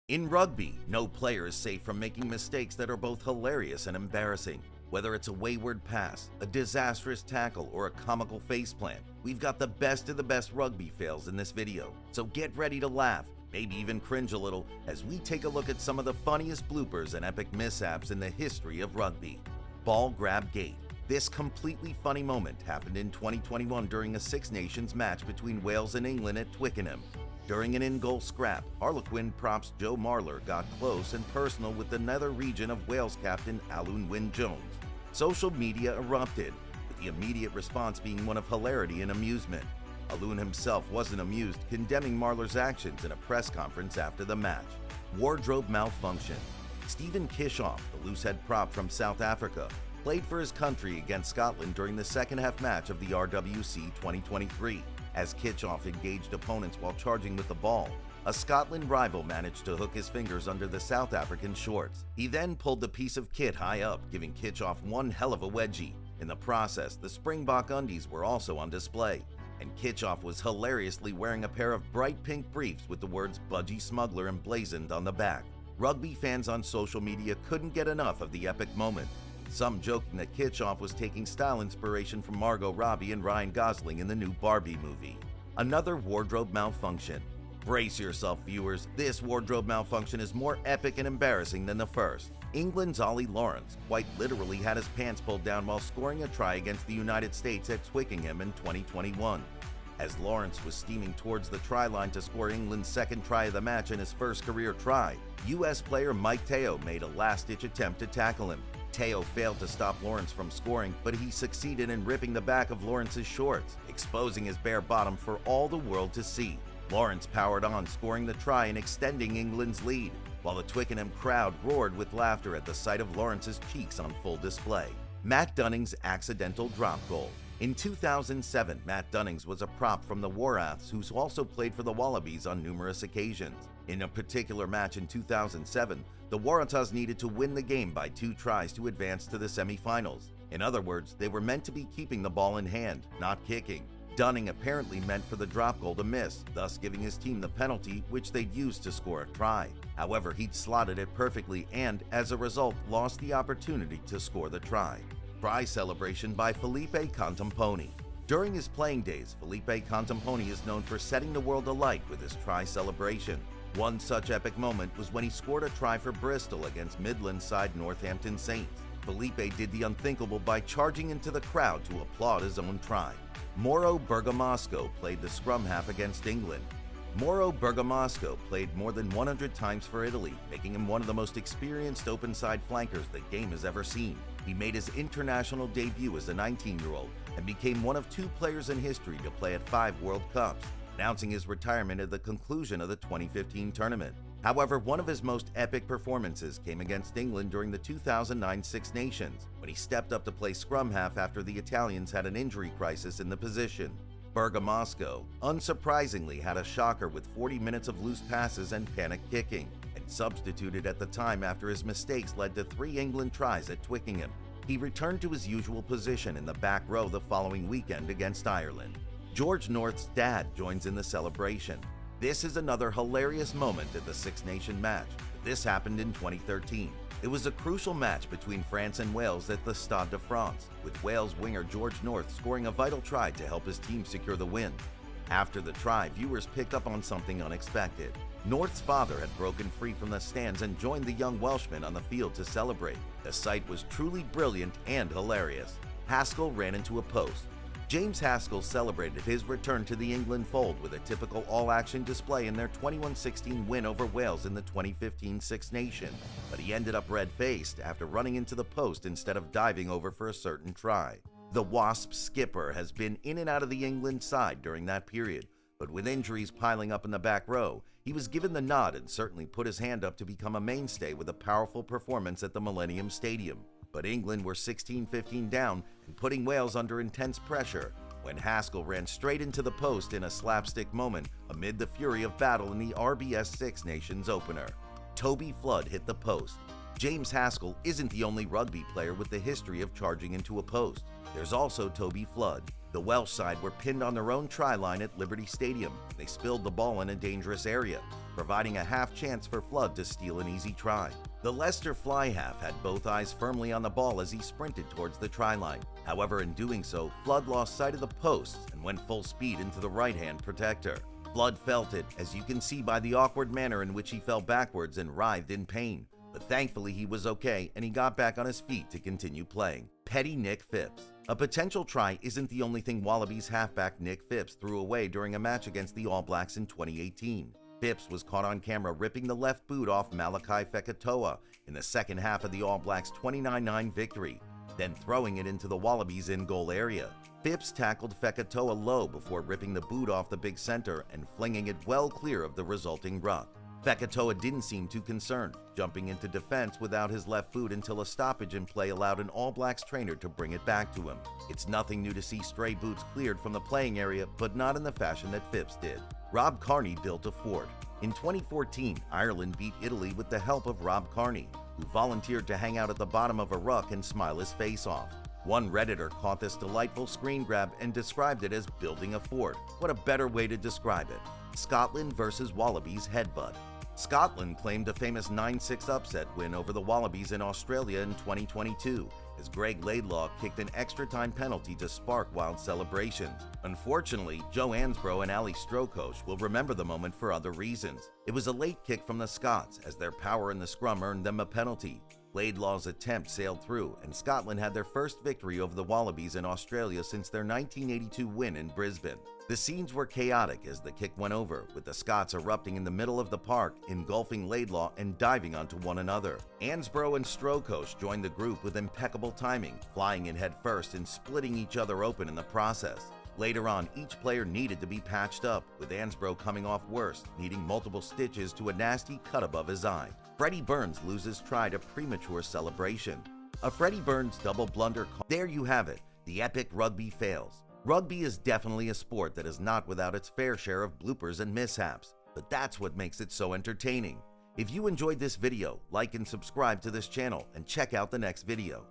In rugby, no player is safe from making mistakes that are both hilarious and embarrassing. Whether it's a wayward pass, a disastrous tackle, or a comical faceplant, we've got the best of the best rugby fails in this video. So get ready to laugh, maybe even cringe a little, as we take a look at some of the funniest bloopers and epic mishaps in the history of rugby. Ball grab gate. This completely funny moment happened in 2021 during a Six Nations match between Wales and England at Twickenham. During an in-goal scrap, Harlequin props Joe Marler got close and personal with the nether region of Wales captain Alun Wyn Jones. Social media erupted, with the immediate response being one of hilarity and amusement. Alun himself wasn't amused, condemning Marler's actions in a press conference after the match. Wardrobe malfunction. Stephen Kishoff, the loosehead prop from South Africa, played for his country against Scotland during the second-half match of the RWC 2023. As Kishoff engaged opponents while charging with the ball, a Scotland rival managed to hook his fingers under the South African shorts. He then pulled the piece of kit high up, giving Kishoff one hell of a wedgie. In the process, the Springbok undies were also on display, and Kishoff was hilariously wearing a pair of bright pink briefs with the words "Budgie Smuggler" emblazoned on the back. Rugby fans on social media couldn't get enough of the epic moment, some joking that Kishoff was taking style inspiration from Margot Robbie and Ryan Gosling in the new Barbie movie. Another wardrobe malfunction. Brace yourself, viewers, this wardrobe malfunction is more epic and embarrassing than the first. England's Ollie Lawrence quite literally had his pants pulled down while scoring a try against the United States at Twickenham in 2021. As Lawrence was steaming towards the try line to score England's second try of the match and his first career try, US player Mike Teo made a last-ditch attempt to tackle him. Teo failed to stop Lawrence from scoring, but he succeeded in ripping the back of Lawrence's shorts, exposing his bare bottom for all the world to see. Lawrence powered on, scoring the try and extending England's lead, while the Twickenham crowd roared with laughter at the sight of Lawrence's cheeks on full display. Matt Dunning's accidental drop goal. In 2007, Matt Dunnings was a prop from the Waratahs who also played for the Wallabies on numerous occasions. In a particular match in 2007, the Waratahs needed to win the game by 2 tries to advance to the semifinals. In other words, they were meant to be keeping the ball in hand, not kicking. Dunning apparently meant for the drop goal to miss, thus giving his team the penalty which they'd used to score a try. However, he'd slotted it perfectly and, as a result, lost the opportunity to score the try. Try celebration by Felipe Contamponi. During his playing days, Felipe Contamponi is known for setting the world alight with his try celebration. One such epic moment was when he scored a try for Bristol against Midland side Northampton Saints. Felipe did the unthinkable by charging into the crowd to applaud his own try. Mauro Bergamasco played the scrum half against England. Mauro Bergamasco played more than 100 times for Italy, making him one of the most experienced open-side flankers the game has ever seen. He made his international debut as a 19-year-old and became one of 2 players in history to play at 5 World Cups, announcing his retirement at the conclusion of the 2015 tournament. However, one of his most epic performances came against England during the 2009 Six Nations, when he stepped up to play scrum half after the Italians had an injury crisis in the position. Bergamasco, unsurprisingly, had a shocker with 40 minutes of loose passes and panic kicking, and substituted at the time after his mistakes led to 3 England tries at Twickenham. He returned to his usual position in the back row the following weekend against Ireland. George North's dad joins in the celebration. This is another hilarious moment at the Six Nation match. This happened in 2013. It was a crucial match between France and Wales at the Stade de France, with Wales winger George North scoring a vital try to help his team secure the win. After the try, viewers picked up on something unexpected. North's father had broken free from the stands and joined the young Welshman on the field to celebrate. The sight was truly brilliant and hilarious. Haskell ran into a post. James Haskell celebrated his return to the England fold with a typical all-action display in their 21-16 win over Wales in the 2015 Six Nations, but he ended up red-faced after running into the post instead of diving over for a certain try. The Wasps skipper has been in and out of the England side during that period, but with injuries piling up in the back row, he was given the nod and certainly put his hand up to become a mainstay with a powerful performance at the Millennium Stadium. But England were 16-15 down and putting Wales under intense pressure when Haskell ran straight into the post in a slapstick moment amid the fury of battle in the RBS Six Nations opener. Toby Flood hit the post. James Haskell isn't the only rugby player with the history of charging into a post. There's also Toby Flood. The Welsh side were pinned on their own try line at Liberty Stadium. They spilled the ball in a dangerous area. providing a half chance for Flood to steal an easy try. The Leicester fly half had both eyes firmly on the ball as he sprinted towards the try line. However, in doing so, Flood lost sight of the posts and went full speed into the right-hand protector. Flood felt it, as you can see by the awkward manner in which he fell backwards and writhed in pain. But thankfully he was okay and he got back on his feet to continue playing. Petty Nick Phipps. A potential try isn't the only thing Wallabies halfback Nick Phipps threw away during a match against the All Blacks in 2018. Phipps was caught on camera ripping the left boot off Malachi Fekitoa in the second half of the All Blacks' 29-9 victory, then throwing it into the Wallabies' in-goal area. Phipps tackled Fekitoa low before ripping the boot off the big center and flinging it well clear of the resulting ruck. Fekitoa didn't seem too concerned, jumping into defense without his left boot until a stoppage in play allowed an All Blacks trainer to bring it back to him. It's nothing new to see stray boots cleared from the playing area, but not in the fashion that Phipps did. Rob Kearney built a fort. In 2014, Ireland beat Italy with the help of Rob Kearney, who volunteered to hang out at the bottom of a ruck and smile his face off. One Redditor caught this delightful screen grab and described it as building a fort. What a better way to describe it. Scotland versus Wallabies headbutt. Scotland claimed a famous 9-6 upset win over the Wallabies in Australia in 2022, as Greg Laidlaw kicked an extra-time penalty to spark wild celebrations. Unfortunately, Joe Ansbro and Ali Strokosch will remember the moment for other reasons. It was a late kick from the Scots, as their power in the scrum earned them a penalty. Laidlaw's attempt sailed through, and Scotland had their first victory over the Wallabies in Australia since their 1982 win in Brisbane. The scenes were chaotic as the kick went over, with the Scots erupting in the middle of the park, engulfing Laidlaw and diving onto one another. Ansbro and Strokosch joined the group with impeccable timing, flying in head first and splitting each other open in the process. Later on, each player needed to be patched up, with Ansbro coming off worst, needing multiple stitches to a nasty cut above his eye. Freddie Burns loses try to premature celebration. A Freddie Burns double blunder. There you have it, the epic rugby fails. Rugby is definitely a sport that is not without its fair share of bloopers and mishaps, but that's what makes it so entertaining. If you enjoyed this video, like and subscribe to this channel and check out the next video.